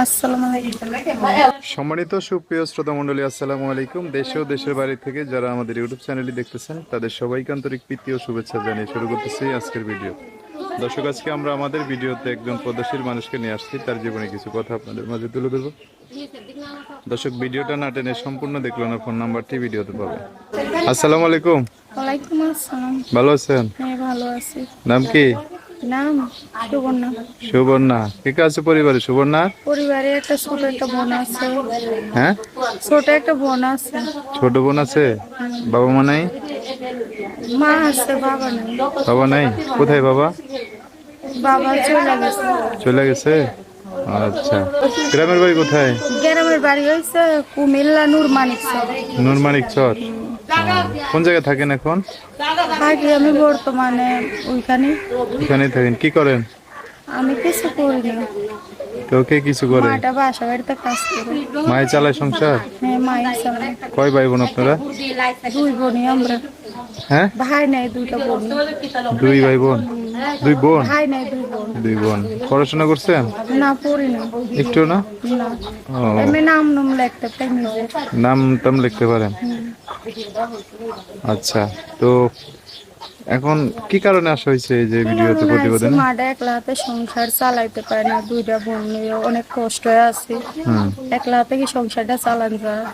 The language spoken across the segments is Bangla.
আসসালামু আলাইকুম। সম্মানিত সুপ্রিয় শ্রোতা মণ্ডলী, আসসালামু আলাইকুম। দেশে ও দেশের বাইরে থেকে যারা আমাদের ইউটিউব চ্যানেলটি দেখতেছেন তাদের সবাইকে আন্তরিক প্রীতি ও শুভেচ্ছা জানিয়ে শুরু করতেছি আজকের ভিডিও। দর্শক, আজকে আমরা আমাদের ভিডিওতে একজন পদ্মশীল মানুষকে নিয়ে আসছি, তার জীবনে কিছু কথা আপনাদের মাঝে তুলে ধরবো। দর্শক, ভিডিওটা না টেনে সম্পূর্ণ দেখলো না, ফোন নাম্বারটি ভিডিওতে পাবে। আসসালামু আলাইকুম। ওয়ালাইকুম আসসালাম। ভালো আছেন? হ্যাঁ, ভালো আছি। নাম কি? নাম সুবর্ণা। সুবর্ণা। কে কে আছে পরিবারে সুবর্ণা? পরিবারে ছোট একটা বোন আছে। হ্যাঁ, ছোট একটা বোন আছে। ছোট বোন আছে। বাবা মা নাই? মা আছে, বাবা নেই। বাবা নাই? কোথায় বাবা? বাবা চলে গেছে। চলে গেছে। আচ্ছা, গ্রামের বাড়ি কোথায়? গ্রামের বাড়ি হয়েছে কুমিল্লা নুরমানিক চর। নুরমানিক চর। কোন জায়গায় থাকেন এখন? থাকি আমি বর্তমানে ওইখানে। এখানেই থাকেন। কি করেন? আমি কিছু করি না। তো কে কিছু করে? মাটা বাসা বাড়িতে কাজ করে। মায়ে চালায় সংসার? হ্যাঁ, মায়ের চালায়। কয় ভাই বোন আপনারা? দুই বোনই আমরা। হ্যাঁ, ভাই নাই, দুইটা বোন। দুই ভাই বোন। দুই বোন? ভাই নাই, দুই বোন। দুই বোন। পড়াশোনা করছেন? না, পড়ি না। একটু না? না, ও, এমনি নাম নাম লিখতে পারি নিজে। নাম টাম লিখতে পারেন? আচ্ছা, তো এখন কি কারণে আসা হয়েছে এই যে ভিডিওতে প্রতিবেদনে? মাটা একলা হাতে সংসার চালাইতে পারে না, দুইটা বোন নিয়ে অনেক কষ্ট আছে। একলা হাতে কি সংসারটা চালান যায়?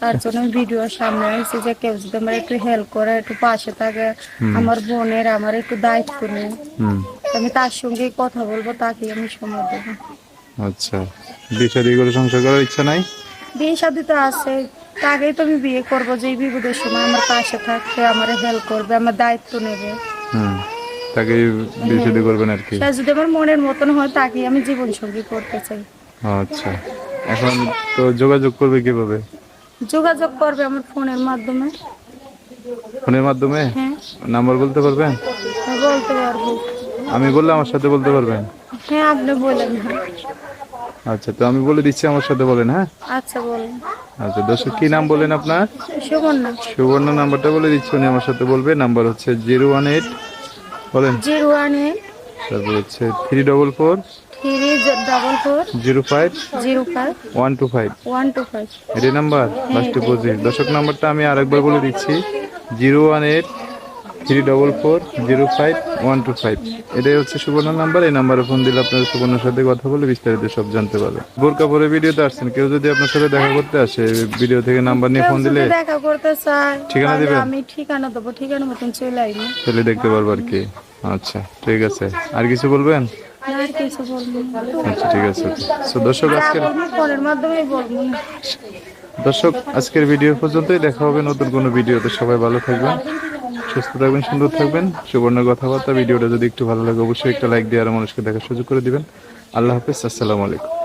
তার জন্য ভিডিওর সামনে আসছে যে কেউ যদি আমার একটু হেল্প করে, একটু পাশে থাকে, আমার বোনের আমার একটু দায়িত্ব নেই, আমি তার সঙ্গে কথা বলবো, তাকে আমি সময় দেবো। আচ্ছা, বিয়ে শাদী করে সংসার করার ইচ্ছা নাই? বিয়ে শাদী তো আছে, তাকেই তো আমি বিয়ে করবো যে এই বিপদের সময় আমার পাশে থাকবে, আমার হেল্প করবে, আমার দায়িত্ব নেবে। তাকে বিয়ে শাদী করবেন আর কি? সে যদি আমার মনের মতন হয়, তাকে আমি জীবন সঙ্গী করতে চাই। আচ্ছা, এখন তো যোগাযোগ করবে কিভাবে? যোগাযোগ করবে আমার ফোনের মাধ্যমে। ফোনের মাধ্যমে? হ্যাঁ, নাম্বার বলতে পারবেন? বলতে পারবো। আমি বললে আমার সাথে বলতে পারবেন? হ্যাঁ, আপনি বলেন। আচ্ছা, তো আমি বলে দিচ্ছি, আমার সাথে বলেন। হ্যাঁ, আচ্ছা, বলেন। আচ্ছা দর্শক, কি নাম বলেন আপনার? সুবর্ণা। সুবর্ণ। নাম্বারটা বলে দিচ্ছি, উনি আমার সাথে বলবে। নাম্বার হচ্ছে 018 বলেন। 018 তারপর হচ্ছে 344 344 05 05 125। 125। এটাই নাম্বার, লাস্টে 25। দর্শক, নাম্বারটা আমি আরেকবার বলে দিচ্ছি, 018 344 05 125। এটাই হচ্ছে সুবর্ণ নাম্বার। এই নাম্বারে ফোন দিলে আপনারা সুবর্ণের সাথে কথা বলে বিস্তারিত সব জানতে পারবেন। বোরকা পরে ভিডিওতে আসছেন, কেউ যদি আপনার সাথে দেখা করতে আসে, ভিডিও থেকে নাম্বার নিয়ে ফোন দিলে দেখা করতে চাই, ঠিকানা তাহলে দিবেন? আমি ঠিকানা দেবো, ঠিকানা মতন চলে আইবো। তাহলে দেখতে পারবো আর কি। আচ্ছা, ঠিক আছে। আর কিছু বলবেন? আর কিছু বলবো না। আচ্ছা, ঠিক আছে। তো দর্শক, যা আজকের বলবো ফোনের মাধ্যমেই বলবো। আজকের ভিডিও পর্যন্তই। দেখা হবে নতুন কোনো ভিডিওতে। সবাই ভালো থাকবেন, সুস্থ থাকবেন, সুন্দর থাকবেন। সুবর্ণের কথাবার্তা ভিডিওটা যদি একটু ভালো লাগে, অবশ্যই একটা লাইক দিয়ে আরো মানুষকে দেখার সুযোগ করে দিবেন। আল্লাহ হাফেজ, আসসালামু আলাইকুম।